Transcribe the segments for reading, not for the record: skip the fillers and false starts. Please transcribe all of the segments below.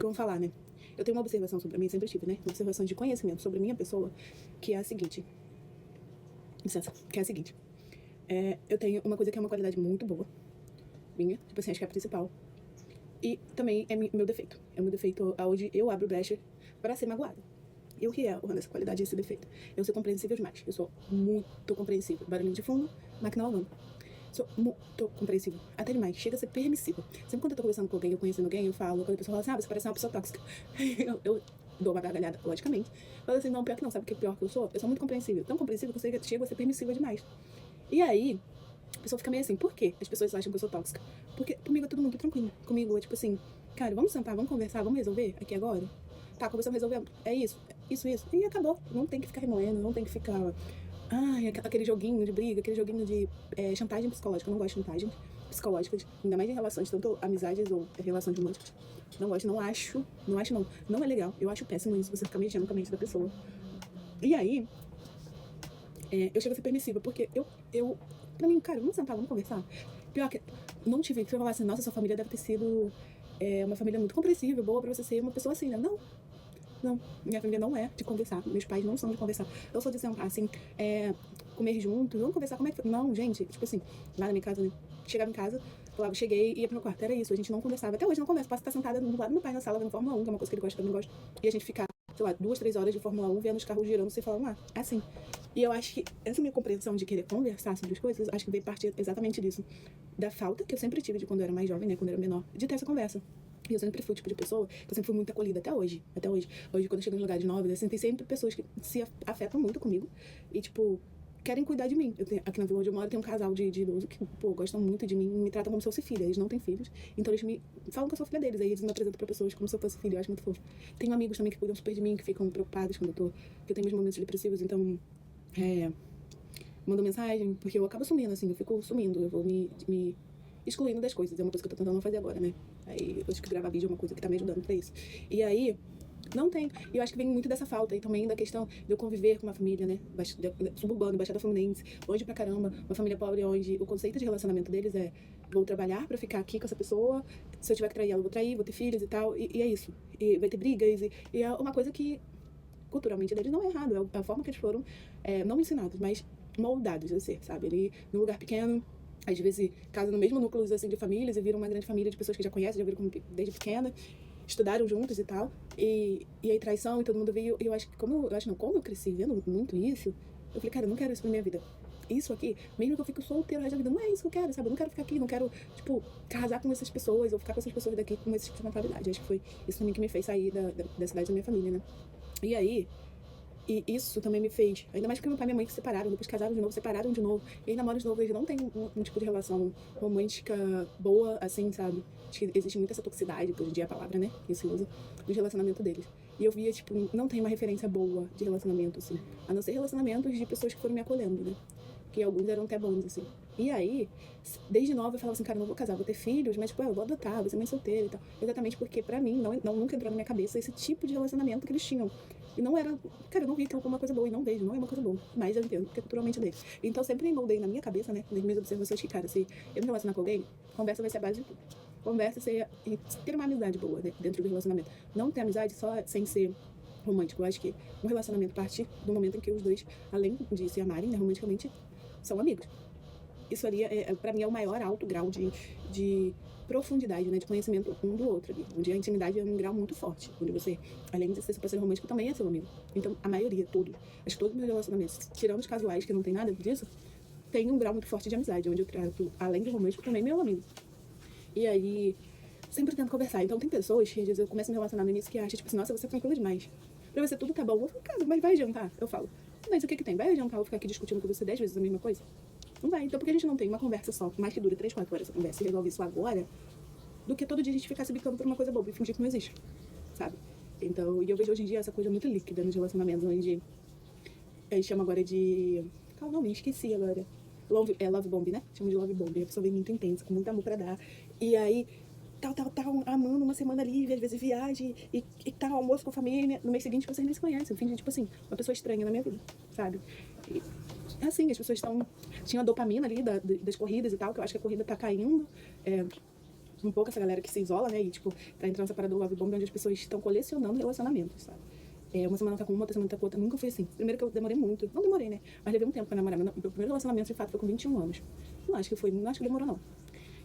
vamos falar, né? Eu tenho uma observação sobre mim, sempre tive, né? Uma observação de conhecimento sobre a minha pessoa, que é a seguinte. Licença, que é a seguinte. Eu tenho uma coisa que é uma qualidade muito boa, minha, tipo assim, acho que é a principal. E também é meu defeito. É meu defeito onde eu abro brecha para ser magoada. E o que é essa qualidade e esse defeito? Eu sou compreensível demais. Eu sou muito compreensível. Barulhinho de fundo, máquina lavando. Sou muito compreensível. Até demais. Chega a ser permissível. Sempre quando eu tô conversando com alguém, eu conhecendo alguém, eu falo, quando a pessoa fala assim, você parece uma pessoa tóxica. eu dou uma gargalhada, logicamente. Falo assim, não, pior que não. Sabe o que é pior que eu sou? Eu sou muito compreensível. Tão compreensível que eu chego a ser permissível demais. E aí, a pessoa fica meio assim, por quê as pessoas acham que eu sou tóxica? Porque comigo é tudo muito tranquilo. Comigo é tipo assim, cara, vamos sentar, vamos conversar, vamos resolver aqui agora? Tá, conversamos, resolvemos. É isso. E acabou. Não tem que ficar remoendo, não tem que ficar... aquele joguinho de briga, aquele joguinho de chantagem psicológica. Eu não gosto de chantagem psicológica, ainda mais em relações, tanto amizades ou relações românticas. Não gosto, não acho. Não é legal. Eu acho péssimo isso, você ficar mexendo com a mente da pessoa. E aí, eu chego a ser permissiva, porque pra mim, cara, vamos sentar, vamos conversar. Pior que, não tive que falar assim, nossa, sua família deve ter sido uma família muito compreensível, boa pra você ser uma pessoa assim, né? Não, minha família não é de conversar, meus pais não são de conversar. Eu sou de sentar, assim, comer junto, vamos conversar, como é que foi? Não, gente, tipo assim, lá na minha casa, né? Chegava em casa, falava, cheguei e ia pro meu quarto, era isso, a gente não conversava. Até hoje não conversa, posso estar sentada do lado do meu pai na sala vendo Fórmula 1, que é uma coisa que ele gosta, que eu também gosto, e a gente ficar, sei lá, 2, 3 horas de Fórmula 1 vendo os carros girando sem falar assim. E eu acho que essa minha compreensão de querer conversar sobre as coisas, acho que veio partir exatamente disso. Da falta que eu sempre tive de quando eu era mais jovem, né, quando eu era menor, de ter essa conversa. E eu sempre fui o tipo de pessoa que eu sempre fui muito acolhida, até hoje. Hoje, quando eu chego em lugares novos, assim, tem sempre pessoas que se afetam muito comigo e, tipo, querem cuidar de mim. Aqui na vila onde eu moro tem um casal de idoso que, pô, gostam muito de mim e me tratam como se eu fosse filha. Eles não têm filhos, então eles me falam que eu sou filha deles. Aí eles me apresentam pra pessoas como se eu fosse filha. Eu acho muito fofo. Tenho amigos também que cuidam super de mim, que ficam preocupados quando que eu tenho meus momentos depressivos, então, mandam mensagem, porque eu acabo sumindo, assim, eu fico sumindo, eu vou me excluindo das coisas. É uma coisa que eu tô tentando não fazer agora, né? Aí eu acho que gravar vídeo é uma coisa que tá me ajudando pra isso. E aí, não tem. E eu acho que vem muito dessa falta. E também da questão de eu conviver com uma família, né? Suburbana, Baixada Fluminense, longe pra caramba. Uma família pobre onde o conceito de relacionamento deles é: vou trabalhar pra ficar aqui com essa pessoa. Se eu tiver que trair ela, eu vou trair, vou ter filhos e tal. E é isso. E vai ter brigas. E é uma coisa que, culturalmente, deles não é errado. É a forma que eles foram, não ensinados, mas moldados a ser, sabe? Ele, num lugar pequeno, às vezes casam no mesmo núcleo, assim, de famílias e viram uma grande família de pessoas que já conhecem, já viram desde pequena, estudaram juntos e tal. E aí traição e todo mundo veio. E eu acho que como eu cresci vendo muito isso, eu falei, cara, eu não quero isso pra minha vida. Isso aqui, mesmo que eu fique solteira o resto da vida, não é isso que eu quero, sabe? Eu não quero ficar aqui, não quero, tipo, casar com essas pessoas ou ficar com essas pessoas daqui com esse tipo de mentalidade. Acho que foi isso também que me fez sair da cidade da minha família, né? E aí, e isso também me fez, ainda mais porque meu pai e minha mãe se separaram, depois casaram de novo, separaram de novo, e aí namoram de novo, eles não têm um tipo de relação romântica boa, assim, sabe? Acho que existe muita essa toxicidade, que hoje em dia é a palavra, né, que se usa, no relacionamento deles. E eu via, tipo, não tem uma referência boa de relacionamento, assim, a não ser relacionamentos de pessoas que foram me acolhendo, né? Que alguns eram até bons, assim. E aí, desde nova eu falava assim, cara, eu não vou casar, vou ter filhos, mas, tipo, eu vou adotar, vou ser mãe solteira e tal. Exatamente porque, pra mim, nunca entrou na minha cabeça esse tipo de relacionamento que eles tinham. E não era, cara, eu não vi aquilo como uma coisa boa, e não vejo, não é uma coisa boa. Mas eu entendo, porque é culturalmente deles. Então, sempre moldei na minha cabeça, né, nas minhas observações, que, cara, se eu me relacionar com alguém, conversa vai ser a base de tudo. Conversa e ter uma amizade boa, né, dentro do relacionamento. Não ter amizade só sem ser romântico. Eu acho que um relacionamento parte do momento em que os dois, além de se amarem, né, romanticamente, são amigos. Isso ali, pra mim, é o maior alto grau de profundidade, né, de conhecimento um do outro ali, onde a intimidade é um grau muito forte, onde você, além de ser seu parceiro romântico, também é seu amigo. Então, a maioria, acho que todos os meus relacionamentos, tirando os casuais que não tem nada disso, tem um grau muito forte de amizade, onde eu trato, além do romântico, também meu amigo. E aí, sempre tento conversar. Então, tem pessoas que às vezes eu começo a me relacionar no início que acham, tipo assim, nossa, você é tranquila demais. Pra você tudo tá bom. Eu falo, cara, mas vai adiantar? Eu falo, mas o que tem? Vai adiantar eu ficar aqui discutindo com você 10 vezes a mesma coisa? Não vai. Então, por que a gente não tem uma conversa só, mais que dure 3, 4 horas essa conversa e resolve isso agora, do que todo dia a gente ficar se bicando por uma coisa boba e fingir que não existe, sabe? Então, e eu vejo hoje em dia essa coisa muito líquida nos relacionamentos, onde a gente chama agora de... Qual o nome? Esqueci agora. Love bomb, né? Chama de love bomb. A pessoa vem muito intensa, com muito amor pra dar. E aí, tal, amando uma semana livre, às vezes viagem, e tal, almoço com a família. No mês seguinte, vocês nem se conhecem. Fingem, tipo assim, uma pessoa estranha na minha vida, sabe? E, é assim, as pessoas tinham a dopamina ali das corridas e tal, que eu acho que a corrida tá caindo. um pouco essa galera que se isola, né? E, tipo, tá entrando nessa parada do love bomb, onde as pessoas estão colecionando relacionamentos, sabe? Uma semana tá com uma, outra semana tá com outra. Nunca foi assim. Primeiro que eu demorei muito. Não demorei, né? Mas levei um tempo pra namorar. Meu primeiro relacionamento, de fato, foi com 21 anos. Não acho que demorou, não.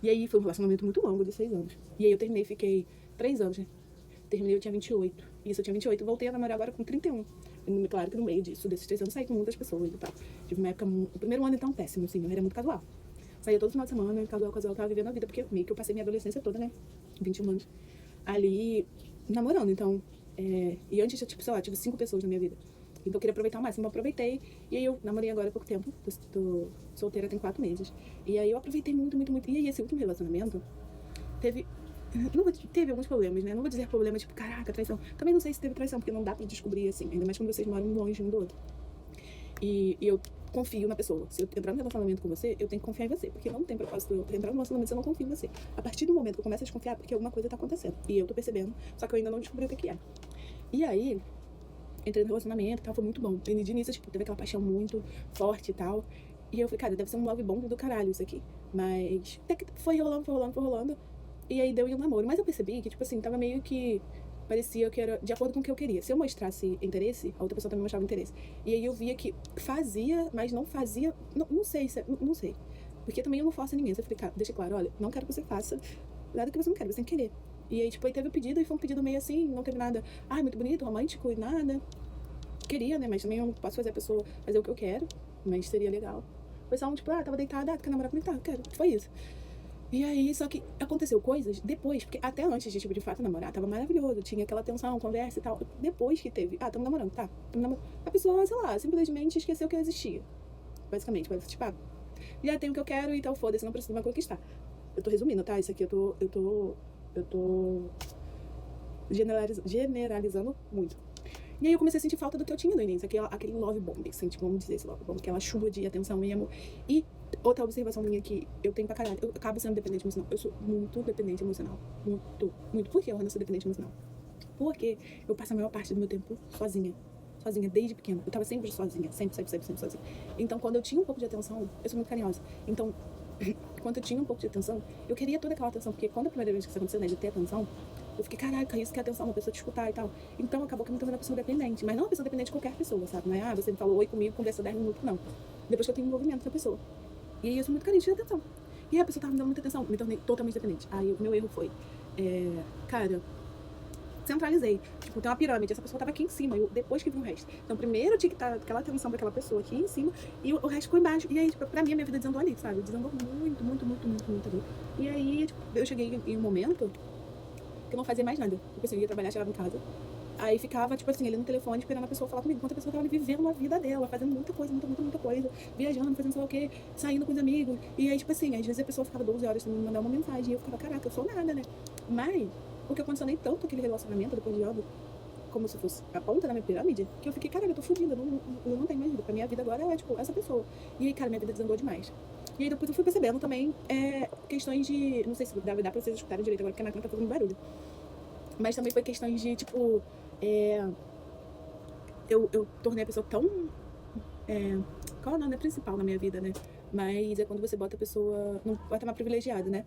E aí foi um relacionamento muito longo, de 6 anos. E aí eu terminei, fiquei 3 anos, né? Terminei, eu tinha 28. Isso, eu tinha 28. Voltei a namorar agora com 31. E, claro que no meio desses 3 anos, saí com muitas pessoas e tal. Tive uma época... O primeiro ano, então, péssimo, assim. Eu era muito casual. Saía todo final de semana, casual, tava vivendo a vida. Porque meio que eu passei minha adolescência toda, né? 21 anos. Ali, namorando, então... E antes, tipo, sei lá, tive 5 pessoas na minha vida. Então eu queria aproveitar o máximo, eu aproveitei. E aí eu namorei agora há pouco tempo. Tô solteira tem 4 meses. E aí eu aproveitei muito. E aí esse último relacionamento teve... Teve alguns problemas, né? Não vou dizer problemas, tipo, caraca, traição. Também não sei se teve traição, porque não dá pra descobrir, assim. Ainda mais quando vocês moram longe um do outro. E eu confio na pessoa. Se eu entrar no relacionamento com você, eu tenho que confiar em você. Porque não tem propósito eu entrar no relacionamento se eu não confio em você. A partir do momento que eu começo a desconfiar, porque alguma coisa tá acontecendo. E eu tô percebendo, só que eu ainda não descobri o que é. E aí, entrei no relacionamento e tal, foi muito bom. E de início, tipo, teve aquela paixão muito forte e tal. E eu falei, cara, deve ser um love bomb do caralho isso aqui. Mas até que foi rolando. E aí deu um namoro. Mas eu percebi que, tipo assim, tava meio que... Parecia que era de acordo com o que eu queria. Se eu mostrasse interesse, a outra pessoa também mostrava interesse. E aí eu via que fazia, mas não fazia... Não sei. Porque também eu não forço ninguém. Eu falei, cara, deixa claro, olha, não quero que você faça nada que você não quer, você tem que querer. E aí, tipo, aí teve o pedido, e foi um pedido meio assim, não teve nada, muito bonito, romântico e nada. Queria, né, mas também eu não posso fazer a pessoa fazer o que eu quero, mas seria legal. Foi só um, tipo, tava deitada, quer namorar comigo? Tá, quero. Foi isso. E aí, só que aconteceu coisas depois, porque até antes de, tipo, de fato namorar, tava maravilhoso, tinha aquela tensão, conversa e tal. Depois que teve, tamo namorando, tá, a pessoa, sei lá, simplesmente esqueceu que eu existia. Basicamente, tipo, já tenho o que eu quero, então foda-se, não preciso mais conquistar. Eu tô resumindo, tá? Isso aqui eu tô generalizando muito. E aí eu comecei a sentir falta do que eu tinha no início, aquele love bomb, assim, tipo, vamos dizer esse love bomb, aquela chuva de atenção e amor. E outra observação minha que eu tenho pra caralho, eu acabo sendo dependente emocional. Eu sou muito dependente emocional. Muito. Por que eu ando sou dependente emocional? Porque eu passo a maior parte do meu tempo sozinha, desde pequena. Eu tava sempre sozinha, sempre sozinha. Então, quando eu tinha um pouco de atenção, eu sou muito carinhosa. Então, quando eu tinha um pouco de atenção, eu queria toda aquela atenção, porque quando a primeira vez que isso aconteceu, né, de ter atenção, eu fiquei, caraca, isso que é atenção, uma pessoa te escutar e tal. Então, acabou que eu me tornei uma pessoa dependente. Mas não uma pessoa dependente de qualquer pessoa, sabe? Não é, você me falou oi comigo, conversa 10 minutos, não. Depois que eu tenho envolvimento com a pessoa. E aí eu sou muito carente de atenção. E aí a pessoa tava me dando muita atenção, me tornei totalmente dependente. Aí o meu erro foi, cara, centralizei. Tipo, tem uma pirâmide, essa pessoa tava aqui em cima, depois que vi o resto. Então, primeiro eu tinha que estar aquela atenção pra aquela pessoa aqui em cima, e o resto ficou embaixo. E aí, tipo, pra mim, a minha vida desandou ali, sabe? Desandou muito ali. E aí, tipo, eu cheguei em um momento que eu não fazia mais nada. Tipo assim, eu ia trabalhar, chegava em casa, aí ficava, tipo assim, ali no telefone, esperando a pessoa falar comigo, enquanto a pessoa tava ali vivendo a vida dela, fazendo muita coisa, viajando, fazendo sei lá o quê, saindo com os amigos. E aí, tipo assim, às vezes a pessoa ficava 12 horas sem me mandar uma mensagem, e eu ficava, caraca, eu sou nada, né? Mas o que eu condicionei tanto aquele relacionamento depois de anos, como se fosse a ponta da minha pirâmide, que eu fiquei, caralho, eu tô fodida, eu não tenho mais vida. Pra minha vida agora é, tipo, essa pessoa. E aí, cara, minha vida desandou demais. E aí depois eu fui percebendo também questões de... Não sei se dá pra vocês escutarem direito agora, porque a máquina tá fazendo barulho. Mas também foi questões de, tipo... Eu tornei a pessoa tão... qual é o nome principal na minha vida, né? Mas é quando você bota a pessoa... Não bota uma privilegiada, né?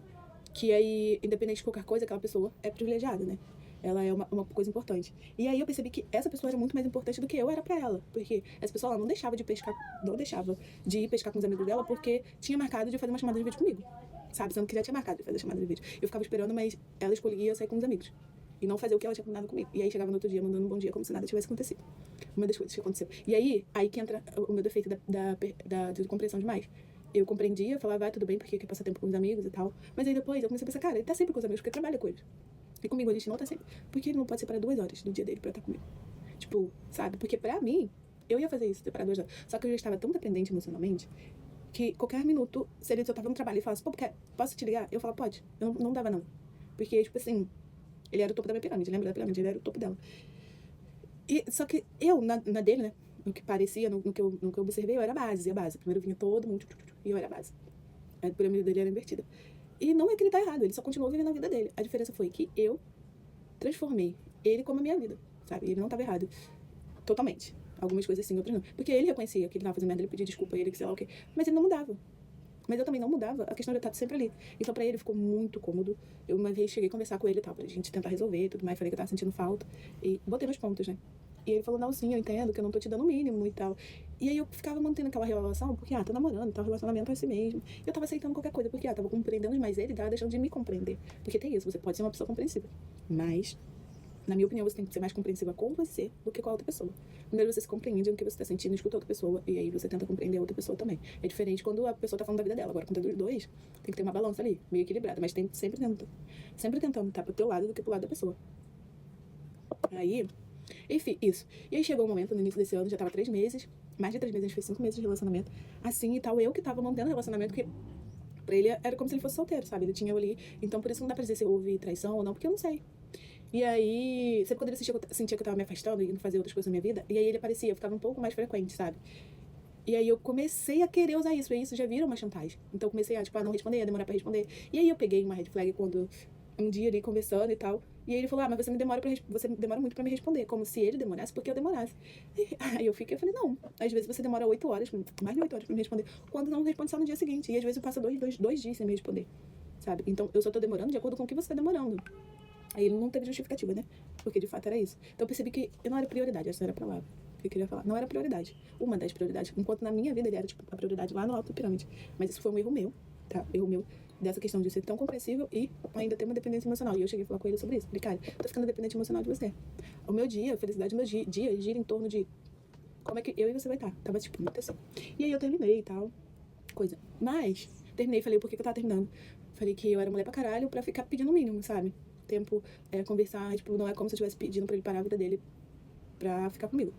Que aí, independente de qualquer coisa, aquela pessoa é privilegiada, né? Ela é uma coisa importante. E aí eu percebi que essa pessoa era muito mais importante do que eu era pra ela. Porque essa pessoa, ela não deixava de ir pescar com os amigos dela porque tinha marcado de fazer uma chamada de vídeo comigo. Sabe? Sendo que já tinha marcado de fazer chamada de vídeo. Eu ficava esperando, mas ela escolhia sair com os amigos. E não fazer o que ela tinha combinado comigo. E aí chegava no outro dia mandando um bom dia como se nada tivesse acontecido. Uma das coisas que aconteceu. E aí que entra o meu defeito de compreensão demais. Eu compreendia, falava, tudo bem, porque quer passar tempo com os amigos e tal. Mas aí depois eu comecei a pensar, cara, ele tá sempre com os amigos porque trabalha com eles. E comigo a gente não tá sempre. Porque ele não pode separar 2 horas do dia dele pra estar comigo. Tipo, sabe? Porque pra mim, eu ia fazer isso, separar 2 horas. Só que eu já estava tão dependente emocionalmente que qualquer minuto, se ele só tava no trabalho e falasse, pô, posso te ligar? Eu falava, pode. Eu não dava, não. Porque, tipo assim, ele era o topo da minha pirâmide, lembra da pirâmide? Ele era o topo dela. E, só que eu, na dele, né? No que parecia, no que eu observei, eu era a base. Primeiro vinha todo mundo, e eu era a base. A pirâmide dele era invertida. E não é que ele tá errado, ele só continuou vivendo a vida dele. A diferença foi que eu transformei ele como a minha vida, sabe? Ele não tava errado. Totalmente. Algumas coisas sim, outras não. Porque ele reconhecia que ele tava fazendo merda, ele pedia desculpa a ele, que sei lá o quê. Mas ele não mudava. Mas eu também não mudava a questão de eu estar sempre ali. Então, pra ele ficou muito cômodo. Eu uma vez cheguei a conversar com ele e tal, pra gente tentar resolver e tudo mais. Falei que eu tava sentindo falta. E botei nos pontos, né? E ele falou, não, sim, eu entendo que eu não tô te dando o mínimo e tal. E aí eu ficava mantendo aquela relação, porque, tô namorando, tá, o relacionamento é assim mesmo. E eu tava aceitando qualquer coisa, porque, tava compreendendo mais ele e tava deixando de me compreender. Porque tem isso, você pode ser uma pessoa compreensiva. Mas, na minha opinião, você tem que ser mais compreensiva com você do que com a outra pessoa. Primeiro você se compreende o que você tá sentindo, escuta a outra pessoa, e aí você tenta compreender a outra pessoa também. É diferente quando a pessoa tá falando da vida dela. Agora, quando é dos dois, tem que ter uma balança ali, meio equilibrada. Mas tem sempre tentando estar pro teu lado do que pro lado da pessoa. Aí, enfim, isso. E aí chegou o momento, no início desse ano, já tava 3 meses, mais de 3 meses, a gente fez 5 meses de relacionamento, assim e tal. Eu que tava mantendo o relacionamento, porque pra ele era como se ele fosse solteiro, sabe? Ele tinha eu ali. Então, por isso não dá pra dizer se houve traição ou não, porque eu não sei. E aí, sempre quando ele sentia que eu tava me afastando e indo fazer outras coisas na minha vida, e aí ele aparecia, ficava um pouco mais frequente, sabe? E aí eu comecei a querer usar isso, e isso já vira uma chantagem. Então eu comecei a não responder, a demorar pra responder. E aí eu peguei uma red flag quando um dia ali conversando e tal. E aí ele falou, mas você demora muito pra me responder, como se ele demorasse porque eu demorasse. E aí eu falei, não, às vezes você demora 8 horas, mais de 8 horas pra me responder, quando não responde só no dia seguinte. E às vezes eu passo dois dias sem me responder, sabe? Então eu só tô demorando de acordo com o que você tá demorando. Aí ele não teve justificativa, né? Porque de fato era isso. Então eu percebi que eu não era prioridade, essa era a palavra que eu queria falar. Não era prioridade. Uma das prioridades. Enquanto na minha vida ele era, tipo, a prioridade lá no alto da pirâmide. Mas isso foi um erro meu, tá? Erro meu dessa questão de ser tão compreensível e ainda ter uma dependência emocional. E eu cheguei a falar com ele sobre isso. Falei, cara, tô ficando dependente emocional de você. O meu dia, a felicidade do meu dia gira em torno de como é que eu e você vai estar. Tava, tipo, muito assim. E aí eu terminei e tal, coisa. Mas, terminei, falei, por que eu tava terminando? Falei que eu era mulher pra caralho pra ficar pedindo o mínimo, sabe? Tempo, conversar, tipo, não é como se eu estivesse pedindo pra ele parar a vida dele pra ficar comigo.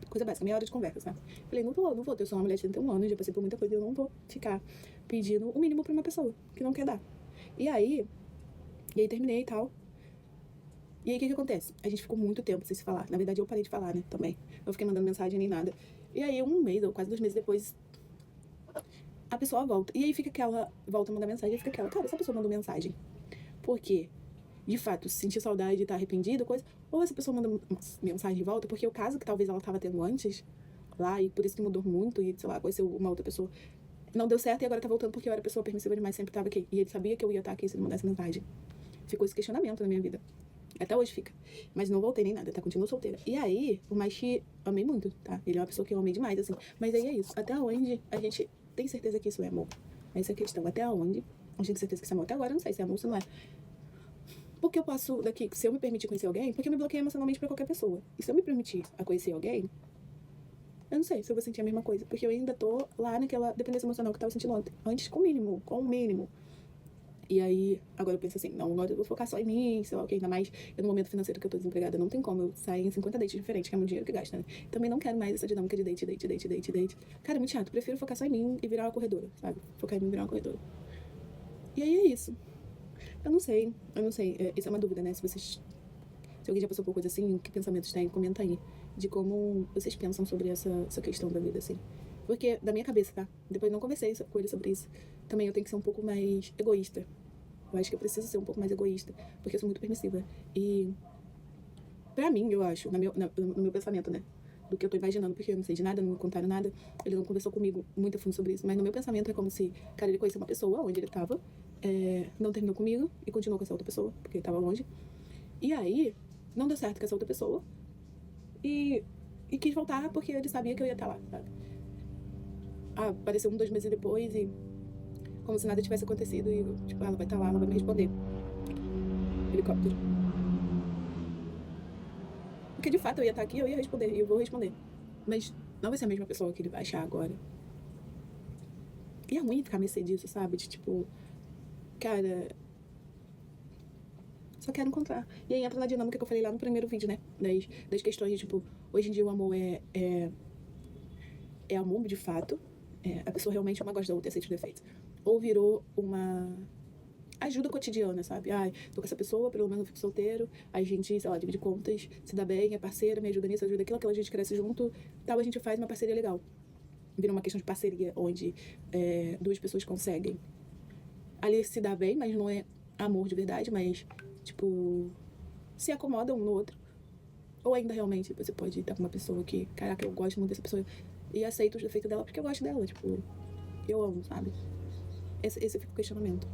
Coisa básica, meia hora de conversa, sabe? Falei, não vou, eu sou uma mulher de 31 anos, já passei por muita coisa, eu não vou ficar pedindo o mínimo pra uma pessoa que não quer dar. E aí terminei e tal. E aí o que acontece? A gente ficou muito tempo sem se falar. Na verdade, eu parei de falar, né, também. Não fiquei mandando mensagem nem nada. E aí, um mês, ou quase 2 meses depois, a pessoa volta. E aí fica aquela, volta a mandar mensagem, e fica aquela, cara, essa pessoa mandou mensagem. Por quê? De fato, sentir saudade e tá arrependido, coisa, ou essa pessoa manda mensagem de volta, porque o caso que talvez ela tava tendo antes, lá, e por isso que mudou muito, e sei lá, conheceu uma outra pessoa, não deu certo e agora tá voltando porque eu era pessoa permissiva demais, sempre tava aqui. E ele sabia que eu ia estar aqui se ele mandasse mensagem. Ficou esse questionamento na minha vida. Até hoje fica. Mas não voltei nem nada, tá? Continuo solteira. E aí, por mais que amei muito, tá? Ele é uma pessoa que eu amei demais, assim. Mas aí é isso. Até onde a gente tem certeza que isso é amor? Essa é a questão. Até onde a gente tem certeza que isso é amor? Até agora eu não sei se é amor ou se não é. Porque eu posso, daqui, se eu me permitir conhecer alguém, porque eu me bloqueio emocionalmente pra qualquer pessoa. E se eu me permitir a conhecer alguém, eu não sei se eu vou sentir a mesma coisa. Porque eu ainda tô lá naquela dependência emocional que eu tava sentindo ontem. Antes, com o mínimo. E aí, agora eu penso assim, não, agora eu vou focar só em mim, sei lá o que, ainda mais eu no momento financeiro que eu tô desempregada, não tem como eu sair em 50 dates diferentes, que é meu dinheiro que gasta, né? Também não quero mais essa dinâmica de date. Cara, é muito chato, prefiro focar só em mim e virar uma corredora, sabe? Focar em mim e virar uma corredora. E aí é isso. Eu não sei. Isso é uma dúvida, né? Se alguém já passou por coisa assim, que pensamentos tem, comenta aí. De como vocês pensam sobre essa questão da vida, assim. Porque, da minha cabeça, tá? Depois não conversei com ele sobre isso. Também eu tenho que ser um pouco mais egoísta. Eu acho que eu preciso ser um pouco mais egoísta. Porque eu sou muito permissiva. E, pra mim, eu acho, no meu pensamento, né? Do que eu tô imaginando, porque eu não sei de nada, não me contaram nada. Ele não conversou comigo muito a fundo sobre isso. Mas no meu pensamento é como se, cara, ele conheceu uma pessoa onde ele tava, não terminou comigo e continuou com essa outra pessoa, porque ele tava longe. E aí, não deu certo com essa outra pessoa. E quis voltar porque ele sabia que eu ia estar lá, sabe? Apareceu 2 meses depois e como se nada tivesse acontecido e, tipo, ela vai estar lá, ela vai me responder. Helicóptero. Porque de fato eu ia estar aqui, eu ia responder e eu vou responder. Mas não vai ser a mesma pessoa que ele vai achar agora. E é ruim ficar a mercê disso, sabe? De tipo, cara, só quero encontrar. E aí entra na dinâmica que eu falei lá no primeiro vídeo, né? Das questões de, tipo, hoje em dia o amor é amor de fato. A pessoa realmente é uma gosta da outra, aceita os defeitos. Ou virou uma ajuda cotidiana, sabe? Tô com essa pessoa, pelo menos eu fico solteiro, a gente, sei lá, divide contas, se dá bem, é parceira, me ajuda nisso, ajuda aquilo, aquela gente cresce junto, tal, a gente faz uma parceria legal. Vira uma questão de parceria, onde 2 pessoas conseguem ali se dar bem, mas não é amor de verdade, mas, tipo, se acomodam um no outro. Ou ainda realmente você pode estar com uma pessoa que, caraca, eu gosto muito dessa pessoa e aceito os defeitos dela porque eu gosto dela, tipo, eu amo, sabe? Esse fica o questionamento.